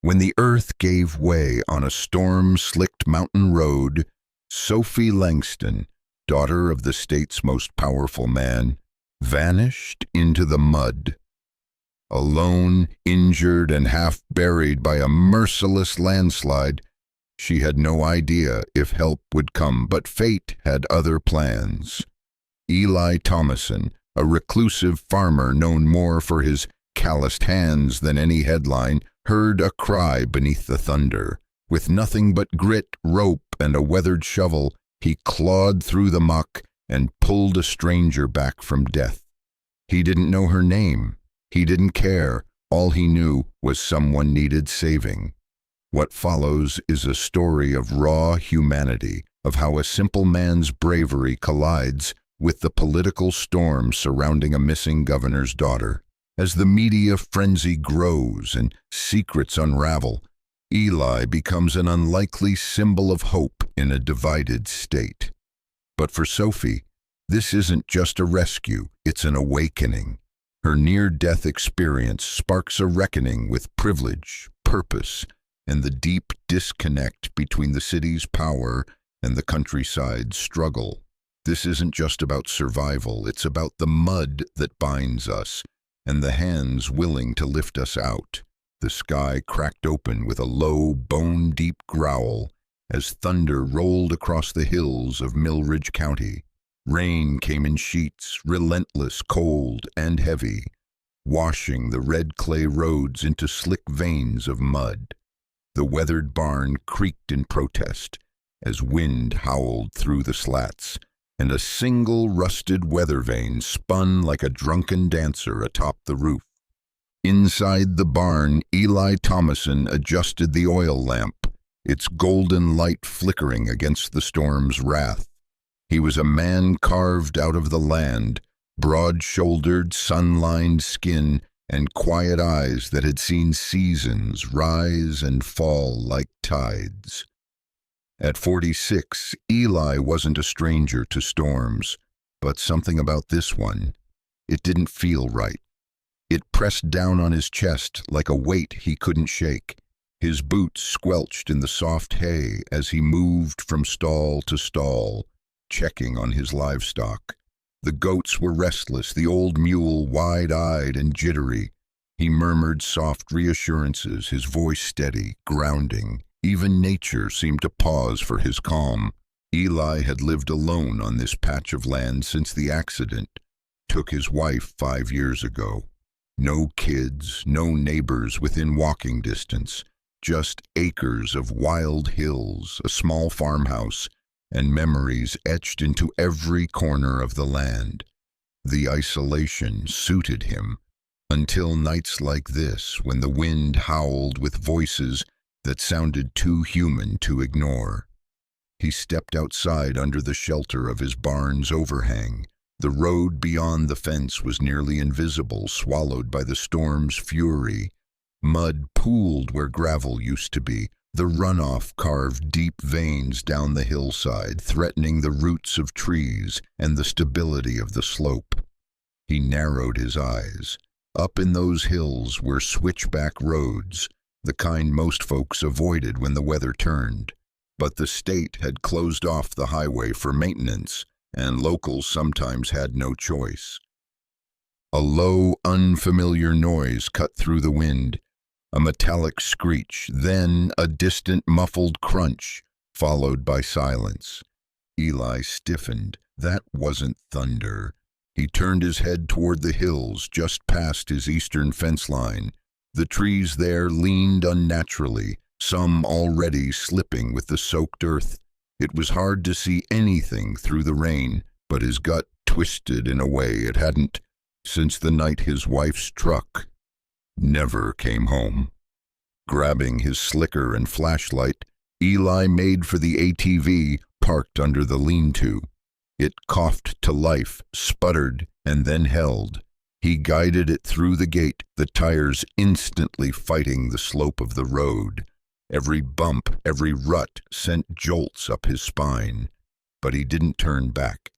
When the earth gave way on a storm-slicked mountain road, Sophie Langston, daughter of the state's most powerful man, vanished into the mud. Alone, injured, and half buried by a merciless landslide, she had no idea if help would come, but fate had other plans. Eli Thomason, a reclusive farmer known more for his calloused hands than any headline, heard a cry beneath the thunder. With nothing but grit, rope, and a weathered shovel, he clawed through the muck and pulled a stranger back from death. He didn't know her name. He didn't care. All he knew was someone needed saving. What follows is a story of raw humanity, of how a simple man's bravery collides with the political storm surrounding a missing governor's daughter. As the media frenzy grows and secrets unravel, Eli becomes an unlikely symbol of hope in a divided state. But for Sophie, this isn't just a rescue, it's an awakening. Her near-death experience sparks a reckoning with privilege, purpose, and the deep disconnect between the city's power and the countryside's struggle. This isn't just about survival, it's about the mud that binds us and the hands willing to lift us out. The sky cracked open with a low, bone-deep growl as thunder rolled across the hills of Millridge County. Rain came in sheets, relentless, cold, and heavy, washing the red clay roads into slick veins of mud. The weathered barn creaked in protest as wind howled through the slats, and a single rusted weather vane spun like a drunken dancer atop the roof. Inside the barn, Eli Thomason adjusted the oil lamp, its golden light flickering against the storm's wrath. He was a man carved out of the land, broad-shouldered, sun-lined skin, and quiet eyes that had seen seasons rise and fall like tides. At 46, Eli wasn't a stranger to storms, but something about this one, it didn't feel right. It pressed down on his chest like a weight he couldn't shake. His boots squelched in the soft hay as he moved from stall to stall, checking on his livestock. The goats were restless, the old mule wide-eyed and jittery. He murmured soft reassurances, his voice steady, grounding. Even nature seemed to pause for his calm. Eli had lived alone on this patch of land since the accident took his wife 5 years ago. No kids, no neighbors within walking distance, just acres of wild hills, a small farmhouse, and memories etched into every corner of the land. The isolation suited him, until nights like this, when the wind howled with voices that sounded too human to ignore. He stepped outside under the shelter of his barn's overhang. The road beyond the fence was nearly invisible, swallowed by the storm's fury. Mud pooled where gravel used to be. The runoff carved deep veins down the hillside, threatening the roots of trees and the stability of the slope. He narrowed his eyes. Up in those hills were switchback roads, the kind most folks avoided when the weather turned. But the state had closed off the highway for maintenance, and locals sometimes had no choice. A low, unfamiliar noise cut through the wind, a metallic screech, then a distant muffled crunch, followed by silence. Eli stiffened. That wasn't thunder. He turned his head toward the hills just past his eastern fence line. The trees there leaned unnaturally, some already slipping with the soaked earth. It was hard to see anything through the rain, but his gut twisted in a way it hadn't since the night his wife's truck never came home. Grabbing his slicker and flashlight, Eli made for the ATV parked under the lean-to. It coughed to life, sputtered, and then held. He guided it through the gate, the tires instantly fighting the slope of the road. Every bump, every rut sent jolts up his spine, but he didn't turn back.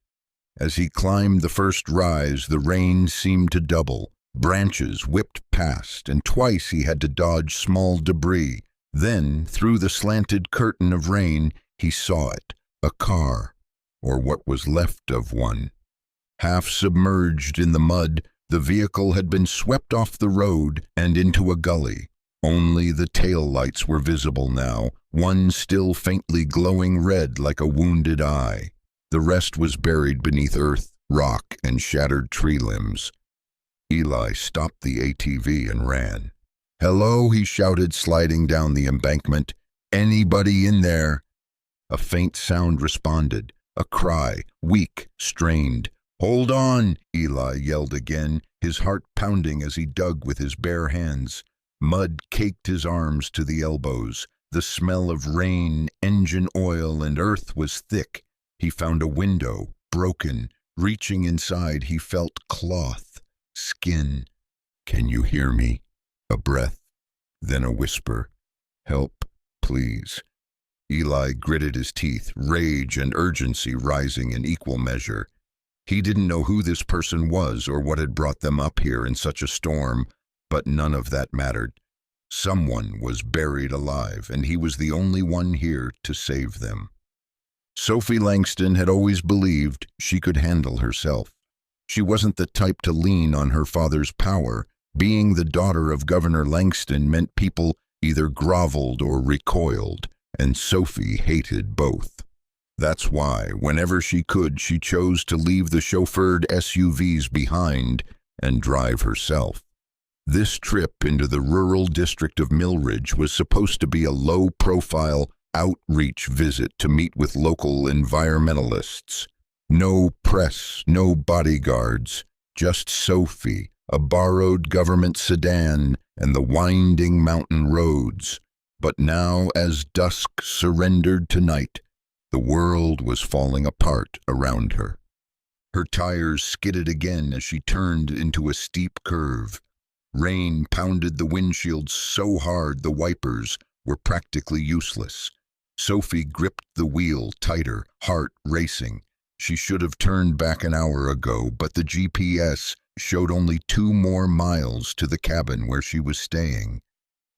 As he climbed the first rise, the rain seemed to double. Branches whipped past, and twice he had to dodge small debris. Then, through the slanted curtain of rain, he saw it, a car, or what was left of one. Half submerged in the mud, the vehicle had been swept off the road and into a gully. Only the tail lights were visible now, one still faintly glowing red like a wounded eye. The rest was buried beneath earth, rock, and shattered tree limbs. Eli stopped the ATV and ran. "Hello," he shouted, sliding down the embankment. "Anybody in there?" A faint sound responded, a cry, weak, strained. "Hold on," Eli yelled again, his heart pounding as he dug with his bare hands. Mud caked his arms to the elbows. The smell of rain, engine oil, and earth was thick. He found a window, broken. Reaching inside, he felt cloth, skin. "Can you hear me?" A breath, then a whisper. "Help, please." Eli gritted his teeth, rage and urgency rising in equal measure. He didn't know who this person was or what had brought them up here in such a storm, but none of that mattered. Someone was buried alive, and he was the only one here to save them. Sophie Langston had always believed she could handle herself. She wasn't the type to lean on her father's power. Being the daughter of Governor Langston meant people either groveled or recoiled, and Sophie hated both. That's why, whenever she could, she chose to leave the chauffeured SUVs behind and drive herself. This trip into the rural district of Millridge was supposed to be a low-profile outreach visit to meet with local environmentalists. No press, no bodyguards, just Sophie, a borrowed government sedan, and the winding mountain roads. But now, as dusk surrendered to night, the world was falling apart around her. Her tires skidded again as she turned into a steep curve. Rain pounded the windshield so hard the wipers were practically useless. Sophie gripped the wheel tighter, heart racing. She should have turned back an hour ago, but the GPS showed only 2 more miles to the cabin where she was staying.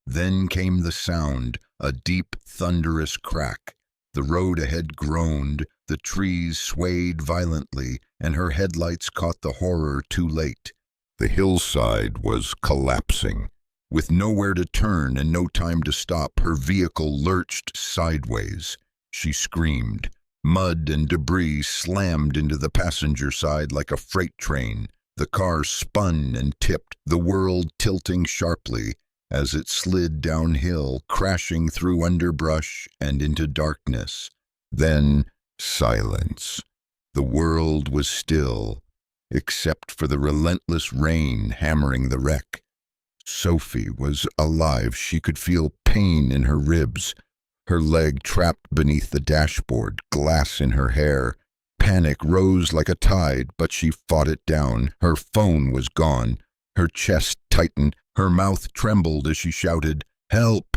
Then came the sound, a deep, thunderous crack. The road ahead groaned, the trees swayed violently, and her headlights caught the horror too late. The hillside was collapsing. With nowhere to turn and no time to stop, her vehicle lurched sideways. She screamed. Mud and debris slammed into the passenger side like a freight train. The car spun and tipped, the world tilting sharply as it slid downhill, crashing through underbrush and into darkness. Then silence. The world was still, except for the relentless rain hammering the wreck. Sophie was alive. She could feel pain in her ribs. Her leg trapped beneath the dashboard, glass in her hair. Panic rose like a tide, but she fought it down. Her phone was gone. Her chest tightened. Her mouth trembled as she shouted, "Help!"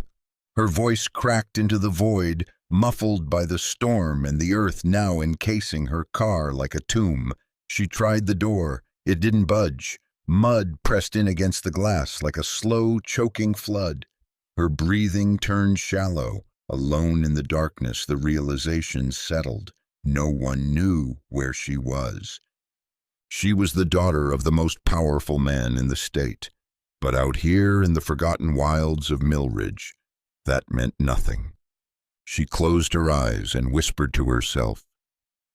Her voice cracked into the void, muffled by the storm and the earth now encasing her car like a tomb. She tried the door. It didn't budge. Mud pressed in against the glass like a slow, choking flood. Her breathing turned shallow. Alone in the darkness, the realization settled. No one knew where she was. She was the daughter of the most powerful man in the state. But out here in the forgotten wilds of Millridge, that meant nothing. She closed her eyes and whispered to herself,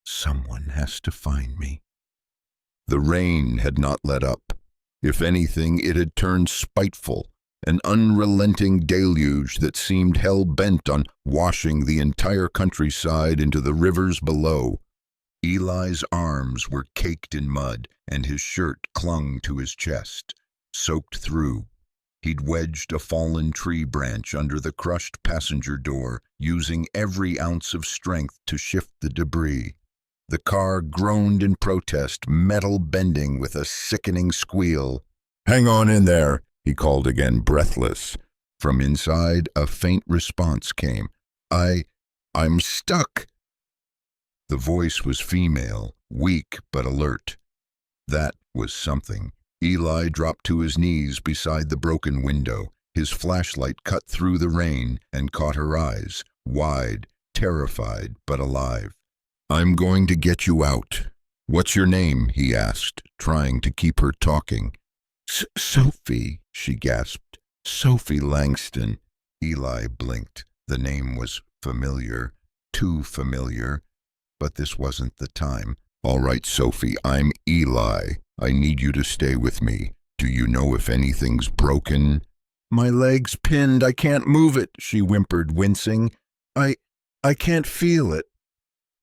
"Someone has to find me." The rain had not let up. If anything, it had turned spiteful, an unrelenting deluge that seemed hell-bent on washing the entire countryside into the rivers below. Eli's arms were caked in mud, and his shirt clung to his chest, soaked through. He'd wedged a fallen tree branch under the crushed passenger door, using every ounce of strength to shift the debris. The car groaned in protest, metal bending with a sickening squeal. "Hang on in there," he called again, breathless. From inside, a faint response came. I'm stuck." The voice was female, weak but alert. That was something. Eli dropped to his knees beside the broken window. His flashlight cut through the rain and caught her eyes, wide, terrified, but alive. "I'm going to get you out. What's your name?" he asked, trying to keep her talking. Sophie, she gasped. "Sophie Langston." Eli blinked. The name was familiar, too familiar, but this wasn't the time. "All right, Sophie, I'm Eli. I need you to stay with me. Do you know if anything's broken?" "My leg's pinned. I can't move it," she whimpered, wincing. I can't feel it."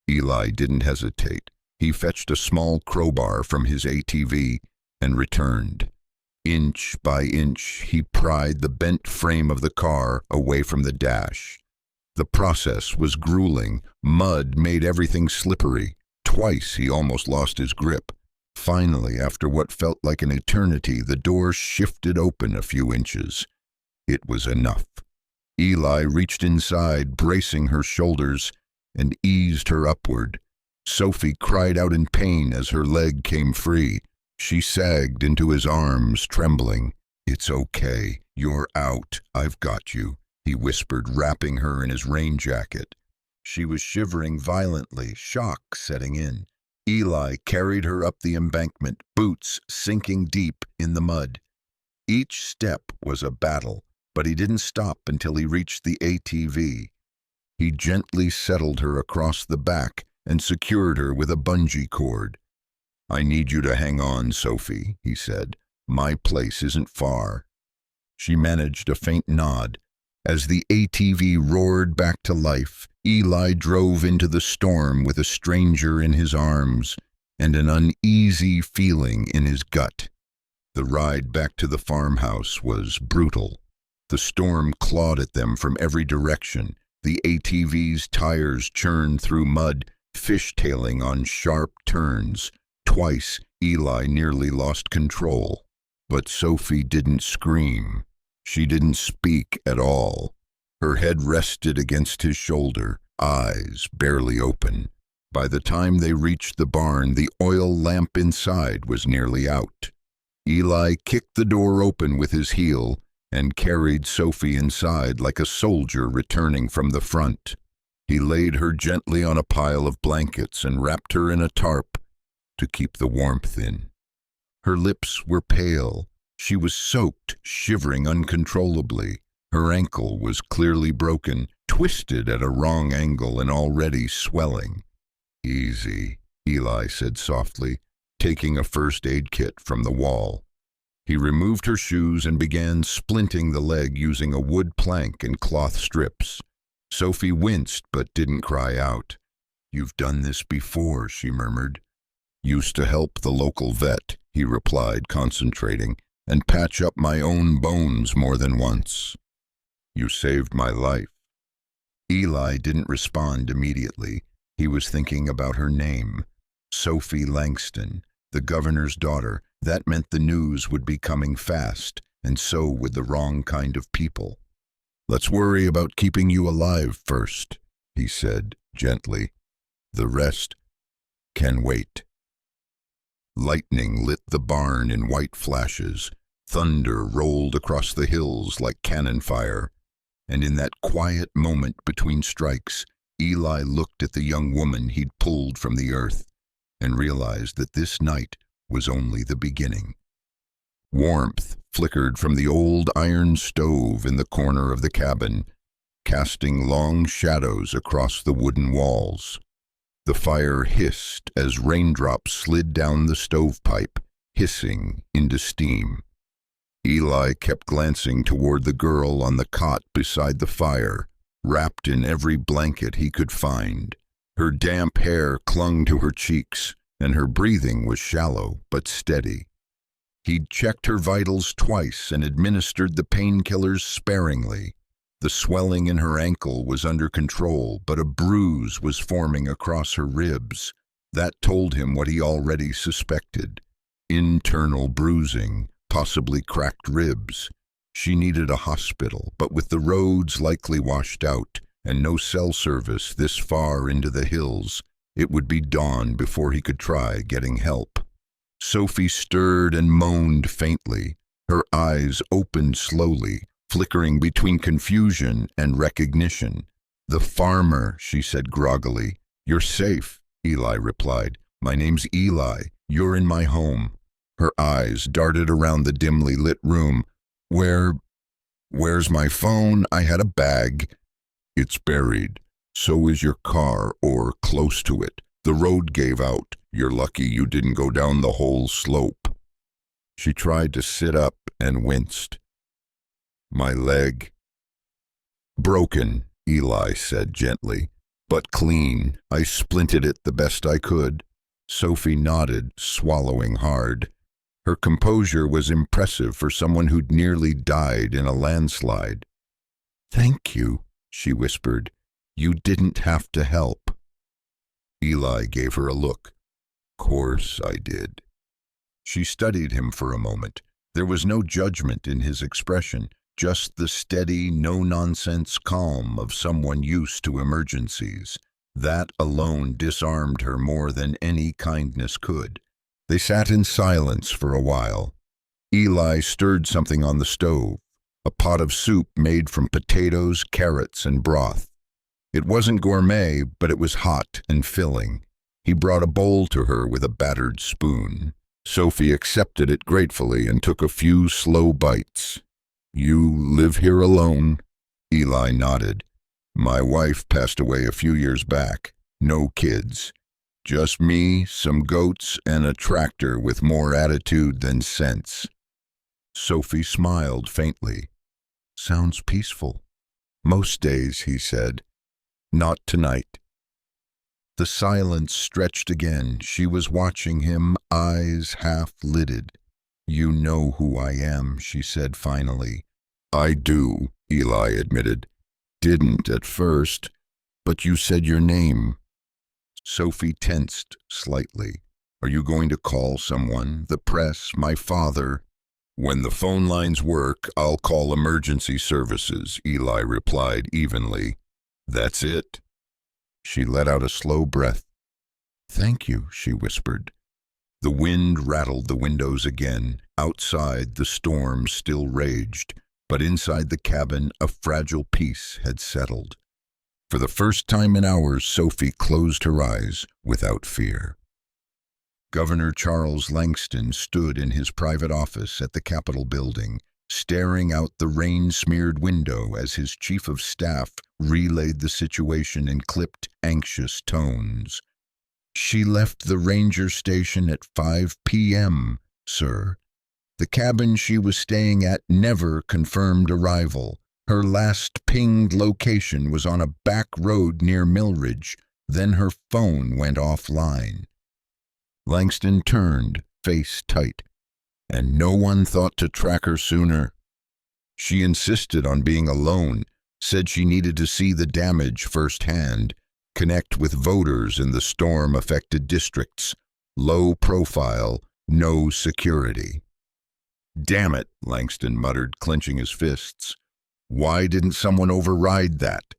Eli didn't hesitate. He fetched a small crowbar from his ATV and returned. Inch by inch, he pried the bent frame of the car away from the dash. The process was grueling. Mud made everything slippery. Twice he almost lost his grip. Finally, after what felt like an eternity, the door shifted open a few inches. It was enough. Eli reached inside, bracing her shoulders, and eased her upward. Sophie cried out in pain as her leg came free. She sagged into his arms, trembling. "It's okay. You're out. I've got you," he whispered, wrapping her in his rain jacket. She was shivering violently, shock setting in. Eli carried her up the embankment, boots sinking deep in the mud. Each step was a battle, but he didn't stop until he reached the ATV. He gently settled her across the back and secured her with a bungee cord. "I need you to hang on, Sophie," he said. "My place isn't far." She managed a faint nod. As the ATV roared back to life, Eli drove into the storm with a stranger in his arms and an uneasy feeling in his gut. The ride back to the farmhouse was brutal. The storm clawed at them from every direction. The ATV's tires churned through mud, fishtailing on sharp turns. Twice, Eli nearly lost control. But Sophie didn't scream. She didn't speak at all. Her head rested against his shoulder, eyes barely open. By the time they reached the barn, the oil lamp inside was nearly out. Eli kicked the door open with his heel and carried Sophie inside like a soldier returning from the front. He laid her gently on a pile of blankets and wrapped her in a tarp to keep the warmth in. Her lips were pale. She was soaked, shivering uncontrollably. Her ankle was clearly broken, twisted at a wrong angle and already swelling. "Easy," Eli said softly, taking a first aid kit from the wall. He removed her shoes and began splinting the leg using a wood plank and cloth strips. Sophie winced but didn't cry out. "You've done this before," she murmured. "Used to help the local vet," he replied, concentrating, "and patch up my own bones more than once. You saved my life." Eli didn't respond immediately. He was thinking about her name. Sophie Langston, the governor's daughter. That meant the news would be coming fast, and so would the wrong kind of people. "Let's worry about keeping you alive first," he said gently. "The rest can wait." Lightning lit the barn in white flashes. Thunder rolled across the hills like cannon fire. And in that quiet moment between strikes, Eli looked at the young woman he'd pulled from the earth and realized that this night was only the beginning. Warmth flickered from the old iron stove in the corner of the cabin, casting long shadows across the wooden walls. The fire hissed as raindrops slid down the stovepipe, hissing into steam. Eli kept glancing toward the girl on the cot beside the fire, wrapped in every blanket he could find. Her damp hair clung to her cheeks, and her breathing was shallow but steady. He'd checked her vitals twice and administered the painkillers sparingly. The swelling in her ankle was under control, but a bruise was forming across her ribs. That told him what he already suspected: internal bruising, possibly cracked ribs. She needed a hospital, but with the roads likely washed out and no cell service this far into the hills, it would be dawn before he could try getting help. Sophie stirred and moaned faintly. Her eyes opened slowly, flickering between confusion and recognition. "The farmer," she said groggily. "You're safe," Eli replied. "My name's Eli. You're in my home." Her eyes darted around the dimly lit room. Where's my phone? I had a bag." "It's buried. So is your car, or close to it. The road gave out. You're lucky you didn't go down the whole slope." She tried to sit up and winced. "My leg." "Broken," Eli said gently, "but clean. I splinted it the best I could." Sophie nodded, swallowing hard. Her composure was impressive for someone who'd nearly died in a landslide. "Thank you," she whispered. "You didn't have to help." Eli gave her a look. "Course I did." She studied him for a moment. There was no judgment in his expression, just the steady, no-nonsense calm of someone used to emergencies. That alone disarmed her more than any kindness could. They sat in silence for a while. Eli stirred something on the stove, a pot of soup made from potatoes, carrots, and broth. It wasn't gourmet, but it was hot and filling. He brought a bowl to her with a battered spoon. Sophie accepted it gratefully and took a few slow bites. "You live here alone?" Eli nodded. "My wife passed away a few years back. No kids. Just me, some goats, and a tractor with more attitude than sense." Sophie smiled faintly. "Sounds peaceful." "Most days," he said. "Not tonight." The silence stretched again. She was watching him, eyes half-lidded. "You know who I am," she said finally. "I do," Eli admitted. "Didn't at first, but you said your name." Sophie tensed slightly. "Are you going to call someone? The press? My father?" "When the phone lines work, I'll call emergency services," Eli replied evenly. "That's it." She let out a slow breath. "Thank you," she whispered. The wind rattled the windows again. Outside, the storm still raged, but inside the cabin, a fragile peace had settled. For the first time in hours, Sophie closed her eyes without fear. Governor Charles Langston stood in his private office at the Capitol building, staring out the rain-smeared window as his chief of staff relayed the situation in clipped, anxious tones. "She left the ranger station at 5 p.m., sir. The cabin she was staying at never confirmed arrival. Her last pinged location was on a back road near Millridge. Then her phone went offline." Langston turned, face tight. "And no one thought to track her sooner?" "She insisted on being alone, said she needed to see the damage firsthand, connect with voters in the storm-affected districts. Low profile, no security." "Damn it," Langston muttered, clenching his fists. "Why didn't someone override that?"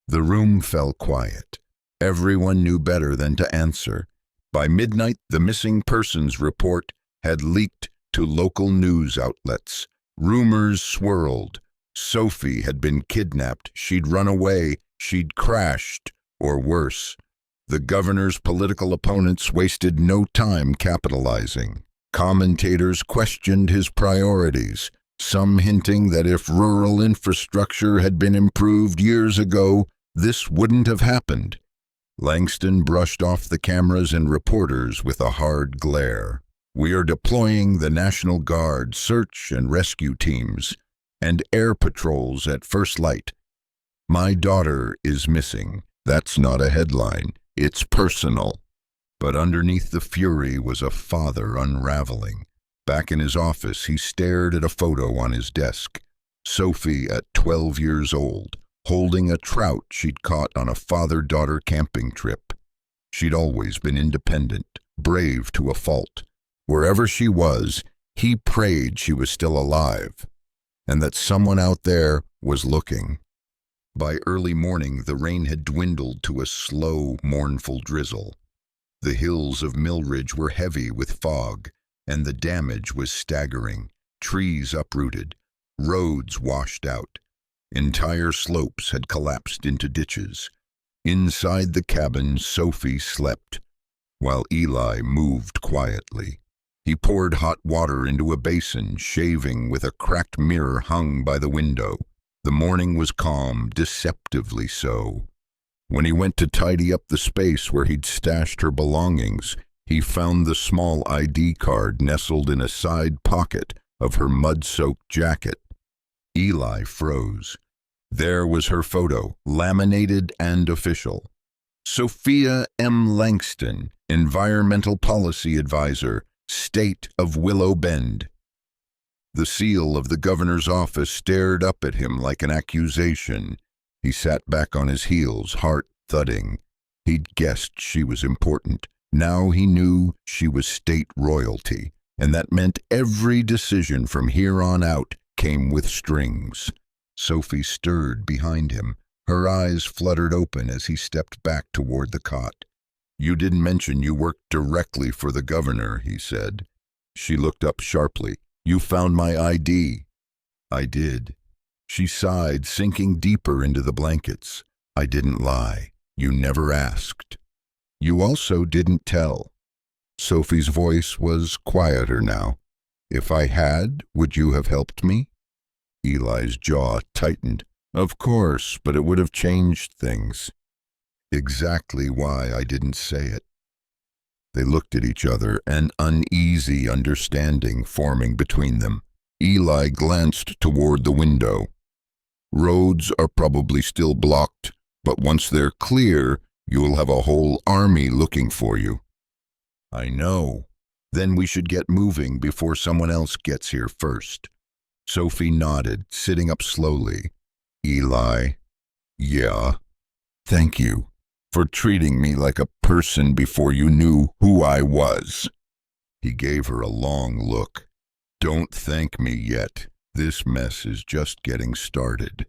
The room fell quiet. Everyone knew better than to answer. By midnight, the missing persons report had leaked to local news outlets. Rumors swirled. Sophie had been kidnapped, she'd run away, she'd crashed, or worse. The governor's political opponents wasted no time capitalizing. Commentators questioned his priorities, some hinting that if rural infrastructure had been improved years ago, this wouldn't have happened. Langston brushed off the cameras and reporters with a hard glare. "We are deploying the National Guard, search and rescue teams, and air patrols at first light. My daughter is missing. That's not a headline. It's personal." But underneath the fury was a father unraveling. Back in his office, he stared at a photo on his desk. Sophie at 12 years old, holding a trout she'd caught on a father-daughter camping trip. She'd always been independent, brave to a fault. Wherever she was, he prayed she was still alive, and that someone out there was looking. By early morning, the rain had dwindled to a slow, mournful drizzle. The hills of Millridge were heavy with fog, and the damage was staggering. Trees uprooted, roads washed out. Entire slopes had collapsed into ditches. Inside the cabin, Sophie slept, while Eli moved quietly. He poured hot water into a basin, shaving with a cracked mirror hung by the window. The morning was calm, deceptively so. When he went to tidy up the space where he'd stashed her belongings, he found the small ID card nestled in a side pocket of her mud-soaked jacket. Eli froze. There was her photo, laminated and official. Sophia M. Langston, Environmental Policy Advisor, State of Willow Bend. The seal of the governor's office stared up at him like an accusation. He sat back on his heels, heart thudding. He'd guessed she was important. Now he knew she was state royalty, and that meant every decision from here on out came with strings. Sophie stirred behind him. Her eyes fluttered open as he stepped back toward the cot. "You didn't mention you worked directly for the governor," he said. She looked up sharply. "You found my ID." "I did." She sighed, sinking deeper into the blankets. "I didn't lie. You never asked." "You also didn't tell." Sophie's voice was quieter now. "If I had, would you have helped me?" Eli's jaw tightened. "Of course, but it would have changed things." "Exactly why I didn't say it." They looked at each other, an uneasy understanding forming between them. Eli glanced toward the window. "Roads are probably still blocked, but once they're clear, you'll have a whole army looking for you." "I know. Then we should get moving before someone else gets here first." Sophie nodded, sitting up slowly. "Eli." "Yeah." "Thank you for treating me like a person before you knew who I was." He gave her a long look. "Don't thank me yet. This mess is just getting started."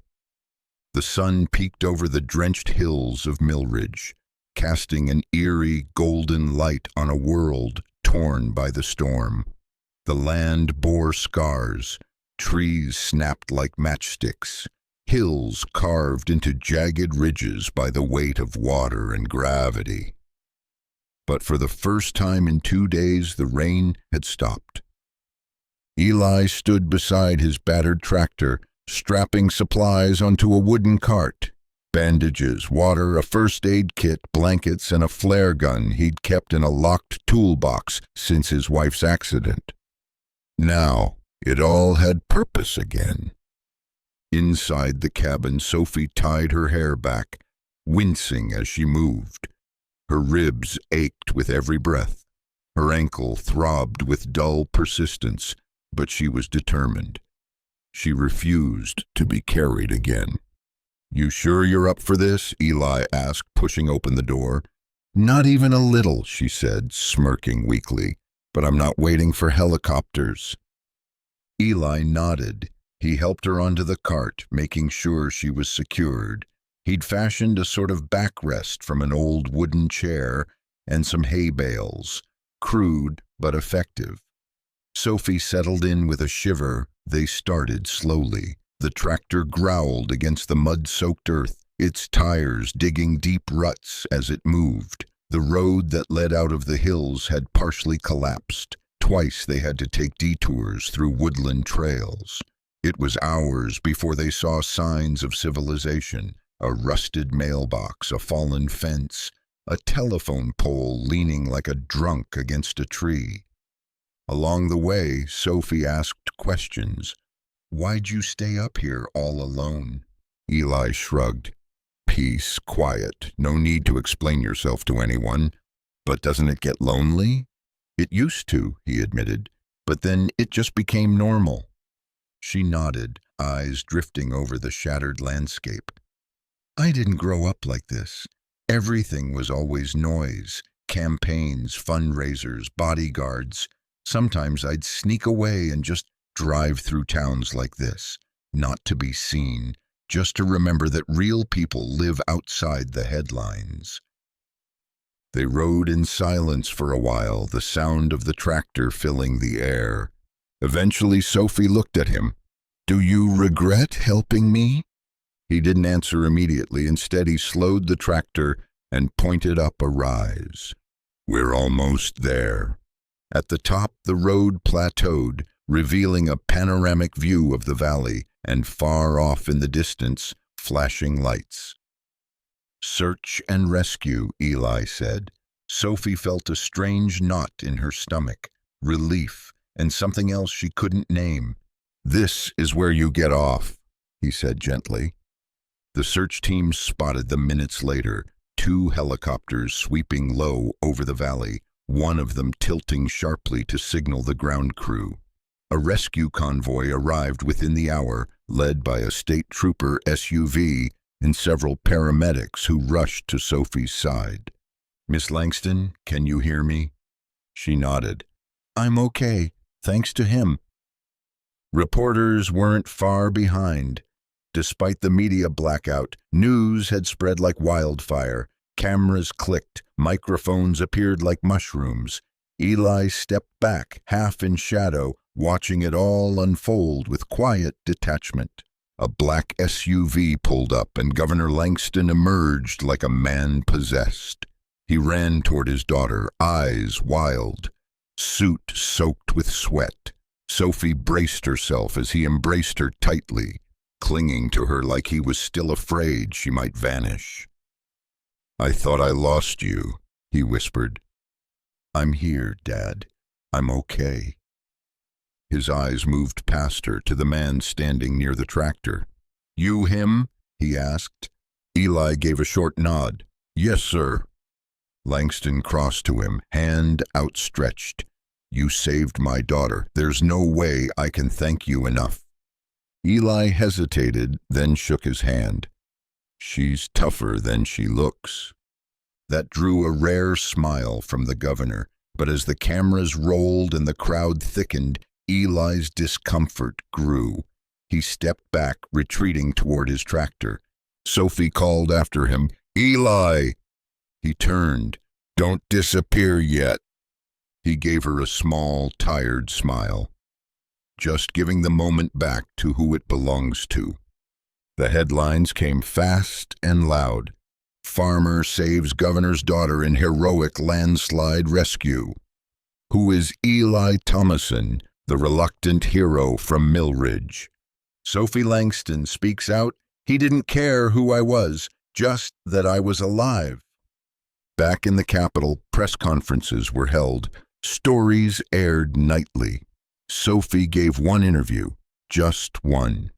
The sun peeked over the drenched hills of Millridge, casting an eerie golden light on a world torn by the storm. The land bore scars. Trees snapped like matchsticks, hills carved into jagged ridges by the weight of water and gravity. But for the first time in 2 days, the rain had stopped. Eli stood beside his battered tractor, strapping supplies onto a wooden cart. Bandages, water, a first aid kit, blankets, and a flare gun he'd kept in a locked toolbox since his wife's accident. Now, it all had purpose again. Inside the cabin, Sophie tied her hair back, wincing as she moved. Her ribs ached with every breath. Her ankle throbbed with dull persistence, but she was determined. She refused to be carried again. "You sure you're up for this?" Eli asked, pushing open the door. "Not even a little," she said, smirking weakly. "But I'm not waiting for helicopters." Eli nodded. He helped her onto the cart, making sure she was secured. He'd fashioned a sort of backrest from an old wooden chair and some hay bales, crude but effective. Sophie settled in with a shiver. They started slowly. The tractor growled against the mud-soaked earth, its tires digging deep ruts as it moved. The road that led out of the hills had partially collapsed. Twice they had to take detours through woodland trails. It was hours before they saw signs of civilization: a rusted mailbox, a fallen fence, a telephone pole leaning like a drunk against a tree. Along the way, Sophie asked questions. "Why'd you stay up here all alone?" Eli shrugged. "Peace, quiet, no need to explain yourself to anyone. But doesn't it get lonely?" "It used to," he admitted, "but then it just became normal." She nodded, eyes drifting over the shattered landscape. "I didn't grow up like this. Everything was always noise, campaigns, fundraisers, bodyguards. Sometimes I'd sneak away and just drive through towns like this, not to be seen, just to remember that real people live outside the headlines." They rode in silence for a while, the sound of the tractor filling the air. Eventually, Sophie looked at him. "Do you regret helping me?" He didn't answer immediately. Instead, he slowed the tractor and pointed up a rise. "We're almost there." At the top, the road plateaued, revealing a panoramic view of the valley, and far off in the distance, flashing lights. "Search and rescue," Eli said. Sophie felt a strange knot in her stomach, relief, and something else she couldn't name. "This is where you get off," he said gently. The search team spotted them minutes later, 2 helicopters sweeping low over the valley, one of them tilting sharply to signal the ground crew. A rescue convoy arrived within the hour, led by a state trooper SUV and several paramedics who rushed to Sophie's side. "Miss Langston, can you hear me?" She nodded. "I'm okay, thanks to him." Reporters weren't far behind. Despite the media blackout, news had spread like wildfire. Cameras clicked, microphones appeared like mushrooms. Eli stepped back, half in shadow, watching it all unfold with quiet detachment. A black SUV pulled up, and Governor Langston emerged like a man possessed. He ran toward his daughter, eyes wild, suit soaked with sweat. Sophie braced herself as he embraced her tightly, clinging to her like he was still afraid she might vanish. "I thought I lost you," he whispered. "I'm here, Dad. I'm okay." His eyes moved past her to the man standing near the tractor. "You him?" he asked. Eli gave a short nod. "Yes, sir." Langston crossed to him, hand outstretched. "You saved my daughter. There's no way I can thank you enough." Eli hesitated, then shook his hand. "She's tougher than she looks." That drew a rare smile from the governor, but as the cameras rolled and the crowd thickened, Eli's discomfort grew. He stepped back, retreating toward his tractor. Sophie called after him, "Eli!" He turned. "Don't disappear yet." He gave her a small, tired smile. "Just giving the moment back to who it belongs to." The headlines came fast and loud. "Farmer saves governor's daughter in heroic landslide rescue." "Who is Eli Thomason, the reluctant hero from Millridge?" "Sophie Langston speaks out. He didn't care who I was, just that I was alive." Back in the Capitol, press conferences were held. Stories aired nightly. Sophie gave one interview, just one.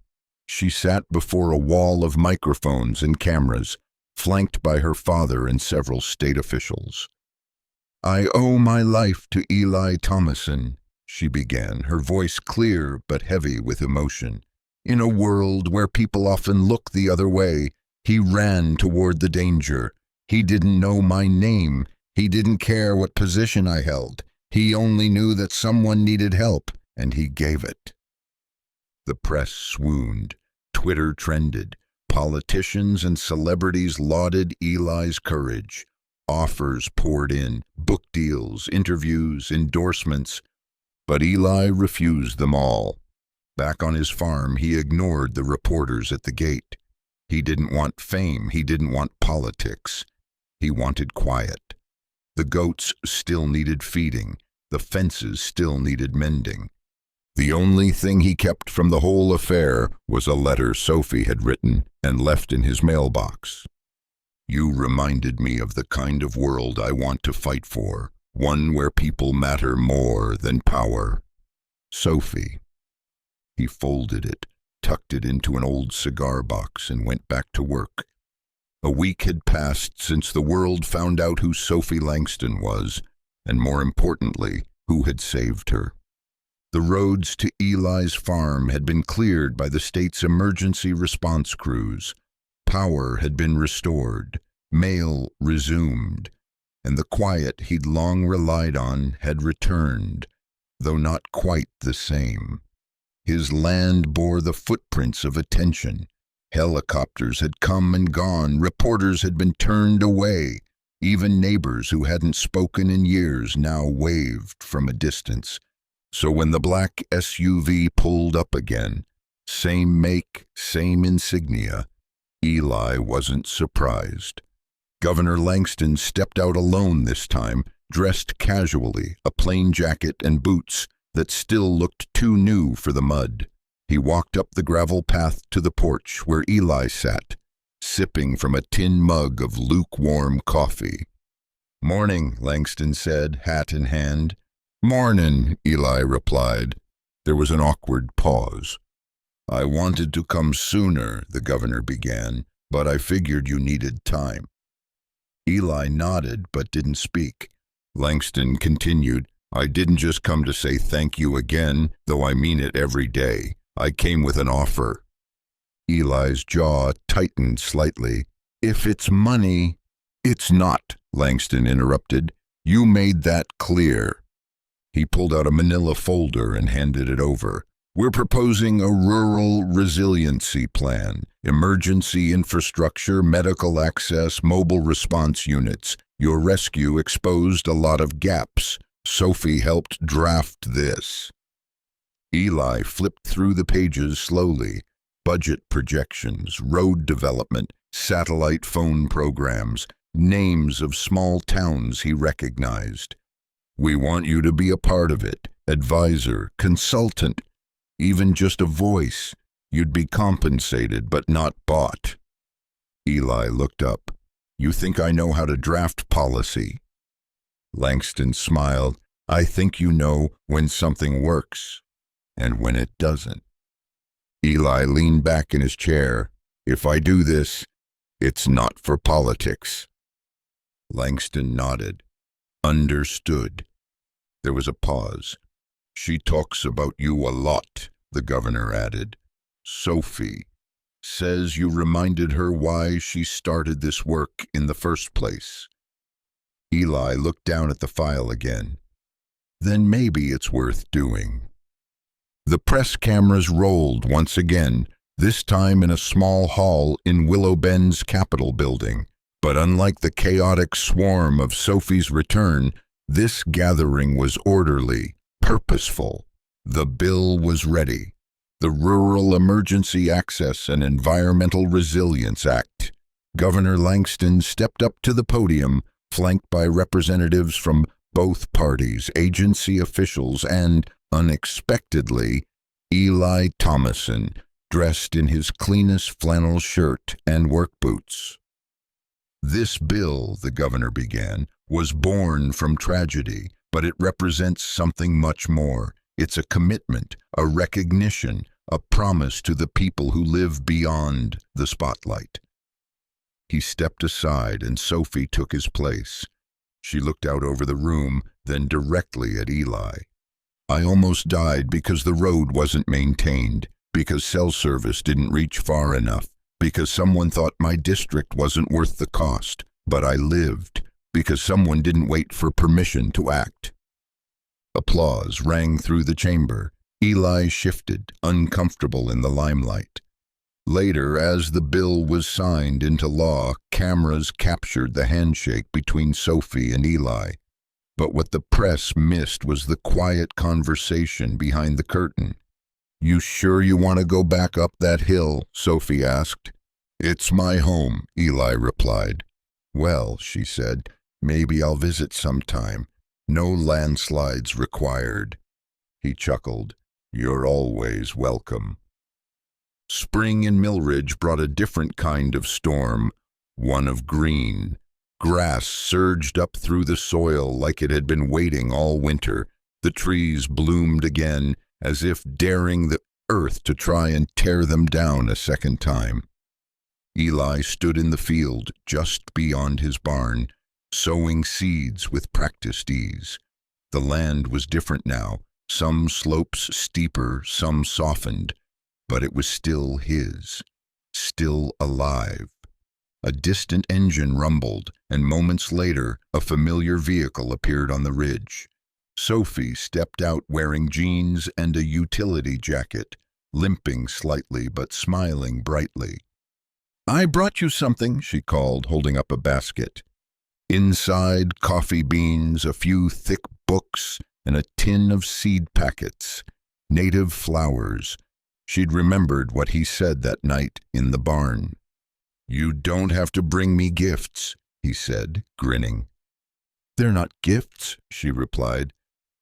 She sat before a wall of microphones and cameras, flanked by her father and several state officials. "I owe my life to Eli Thomason," she began, her voice clear but heavy with emotion. "In a world where people often look the other way, he ran toward the danger. He didn't know my name. He didn't care what position I held. He only knew that someone needed help, and he gave it." The press swooned. Twitter trended. Politicians and celebrities lauded Eli's courage. Offers poured in, book deals, interviews, endorsements. But Eli refused them all. Back on his farm, he ignored the reporters at the gate. He didn't want fame. He didn't want politics. He wanted quiet. The goats still needed feeding. The fences still needed mending. The only thing he kept from the whole affair was a letter Sophie had written and left in his mailbox. "You reminded me of the kind of world I want to fight for, one where people matter more than power. Sophie." He folded it, tucked it into an old cigar box, and went back to work. A week had passed since the world found out who Sophie Langston was, and more importantly, who had saved her. The roads to Eli's farm had been cleared by the state's emergency response crews. Power had been restored, mail resumed, and the quiet he'd long relied on had returned, though not quite the same. His land bore the footprints of attention. Helicopters had come and gone, reporters had been turned away, Even neighbors who hadn't spoken in years now waved from a distance. So when the black SUV pulled up again, same make, same insignia, Eli wasn't surprised. Governor Langston stepped out alone this time, dressed casually, a plain jacket and boots that still looked too new for the mud. He walked up the gravel path to the porch where Eli sat, sipping from a tin mug of lukewarm coffee. "Morning," Langston said, hat in hand. "Mornin'," Eli replied. There was an awkward pause. "I wanted to come sooner," the governor began, "but I figured you needed time." Eli nodded but didn't speak. Langston continued, "I didn't just come to say thank you again, though I mean it every day. I came with an offer." Eli's jaw tightened slightly. "If it's money—" "It's not," Langston interrupted. "You made that clear." He pulled out a manila folder and handed it over. "We're proposing a rural resiliency plan, emergency infrastructure, medical access, mobile response units. Your rescue exposed a lot of gaps. Sophie helped draft this." Eli flipped through the pages slowly. Budget projections, road development, satellite phone programs, names of small towns he recognized. "We want you to be a part of it, advisor, consultant, even just a voice. You'd be compensated but not bought." Eli looked up. "You think I know how to draft policy?" Langston smiled. "I think you know when something works and when it doesn't." Eli leaned back in his chair. "If I do this, it's not for politics." Langston nodded. "Understood." There was a pause. "She talks about you a lot," the governor added. "Sophie says you reminded her why she started this work in the first place." Eli looked down at the file again. "Then maybe it's worth doing." The press cameras rolled once again, this time in a small hall in Willow Bend's Capitol building. But unlike the chaotic swarm of Sophie's return, this gathering was orderly, purposeful. The bill was ready. The Rural Emergency Access and Environmental Resilience Act. Governor Langston stepped up to the podium, flanked by representatives from both parties, agency officials, and, unexpectedly, Eli Thomason, dressed in his cleanest flannel shirt and work boots. "This bill," the governor began, "was born from tragedy, but it represents something much more. It's a commitment, a recognition, a promise to the people who live beyond the spotlight." He stepped aside and Sophie took his place. She looked out over the room, then directly at Eli. "I almost died because the road wasn't maintained, because cell service didn't reach far enough, because someone thought my district wasn't worth the cost. But I lived, because someone didn't wait for permission to act." Applause rang through the chamber. Eli shifted, uncomfortable in the limelight. Later, as the bill was signed into law, cameras captured the handshake between Sophie and Eli. But what the press missed was the quiet conversation behind the curtain. "You sure you want to go back up that hill?" Sophie asked. "It's my home," Eli replied. "Well," she said, "maybe I'll visit sometime. No landslides required." He chuckled. "You're always welcome." Spring in Millridge brought a different kind of storm, one of green. Grass surged up through the soil like it had been waiting all winter. The trees bloomed again, as if daring the earth to try and tear them down a second time. Eli stood in the field just beyond his barn, sowing seeds with practiced ease. The land was different now, some slopes steeper, some softened, but it was still his, still alive. A distant engine rumbled, and moments later, a familiar vehicle appeared on the ridge. Sophie stepped out wearing jeans and a utility jacket, limping slightly but smiling brightly. "I brought you something," she called, holding up a basket. Inside, coffee beans, a few thick books, and a tin of seed packets. Native flowers. She'd remembered what he said that night in the barn. "You don't have to bring me gifts," he said, grinning. "They're not gifts," she replied.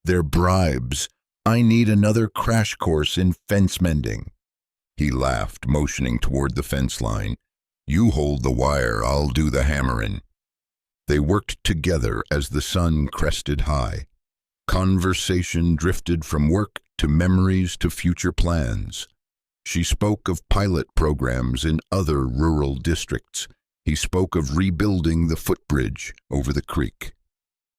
"They're bribes. I need another crash course in fence mending." He laughed, motioning toward the fence line. "You hold the wire, I'll do the hammering." They worked together as the sun crested high. Conversation drifted from work to memories to future plans. She spoke of pilot programs in other rural districts. He spoke of rebuilding the footbridge over the creek.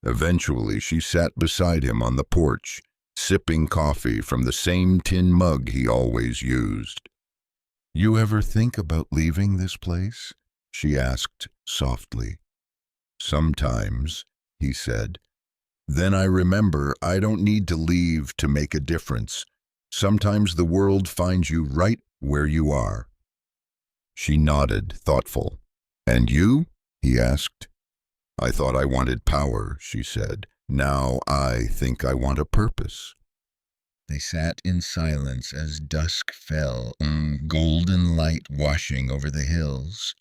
Eventually, she sat beside him on the porch, sipping coffee from the same tin mug he always used. "You ever think about leaving this place?" she asked softly. "Sometimes," he said. "Then I remember I don't need to leave to make a difference. Sometimes the world finds you right where you are." She nodded, thoughtful. "And you?" he asked. "I thought I wanted power," she said. "Now I think I want a purpose." They sat in silence as dusk fell, golden light washing over the hills.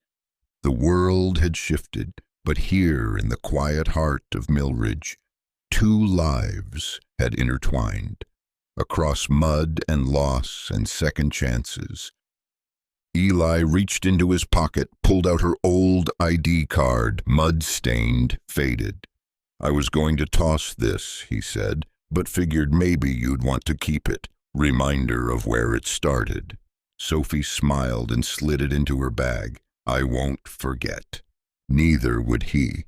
The world had shifted, but here in the quiet heart of Millridge, two lives had intertwined, across mud and loss and second chances. Eli reached into his pocket, pulled out her old ID card, mud-stained, faded. "I was going to toss this," he said, "but figured maybe you'd want to keep it. Reminder of where it started." Sophie smiled and slid it into her bag. "I won't forget." Neither would he.